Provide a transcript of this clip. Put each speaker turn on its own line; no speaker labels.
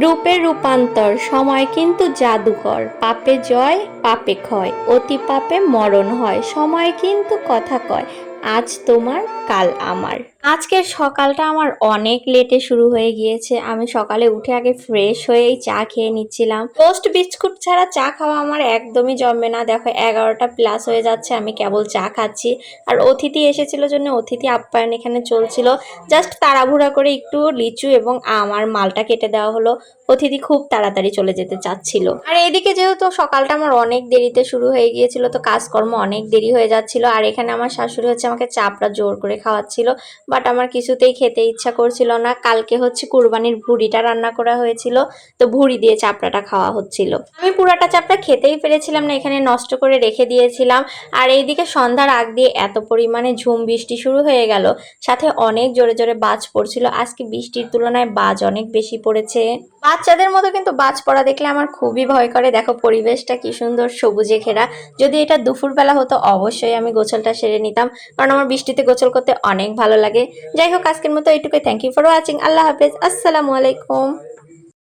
রূপের রূপান্তর সময় কিন্তু জাদুকর, পাপে জয় পাপে ক্ষয়, অতি পাপে মরণ হয়, সময় কিন্তু কথা কয়, আজ তোমার কাল আমার। আজকের সকালটা আমার অনেক লেটে শুরু হয়ে গিয়েছে। আমি সকালে উঠে আগে ফ্রেশ হয়েই চা খেয়ে নিচ্ছিলাম। টোস্ট বিস্কুট ছাড়া চা খাওয়া আমার একদমই জমে না। দেখো 11টা প্লাস হয়ে যাচ্ছে, আমি কেবল চা খাচ্ছি। আর অতিথি এসেছিল জন্য অতিথি আপ্যায়ন এখানে চলছিল। জাস্ট তাড়াহুড়া করে একটু লিচু এবং আমার মালটা কেটে দেওয়া হলো। অতিথি খুব তাড়াতাড়ি চলে যেতে চাচ্ছিল। আর এদিকে যেহেতু সকালটা আমার অনেক দেরিতে শুরু হয়ে গিয়েছিল, তো কাজকর্ম অনেক দেরি হয়ে যাচ্ছিল। আর এখানে আমার শাশুড়ি হচ্ছে আমাকে চাপড়া জোর করে খাওয়াচ্ছিল, বাট আমার কিছুতেই খেতে ইচ্ছা করছিল না। কালকে হচ্ছে কুরবানির ভুড়িটা রান্না করা হয়েছিল, তো ভুড়ি দিয়ে চাপড়াটা খাওয়া হচ্ছিল। আমি পুরাটা চাপড়া খেতেই পেরেছিলাম না, এখানে নষ্ট করে রেখে দিয়েছিলাম। আর এইদিকে সন্ধ্যার আগ দিয়ে এত পরিমাণে ঝুম বৃষ্টি শুরু হয়ে গেল, সাথে অনেক জোরে জোরে বাজ পড়ছিল। আজকে বৃষ্টির তুলনায় বাজ অনেক বেশি পড়েছে। বাচ্চাদের মতো কিন্তু বাজ পড়া দেখলে আমার খুবই ভয় করে। দেখো পরিবেশটা কি সুন্দর সবুজে ঘেরা। যদি এটা দুপুরবেলা হতো অবশ্যই আমি গোসলটা সেরে নিতাম, কারণ আমার বৃষ্টিতে গোসল করতে অনেক ভালো লাগে। যাই হোক, আজকের মতো এইটুকুই। Thank you for watching. আল্লাহ হাফেজ, আসসালামু আলাইকুম।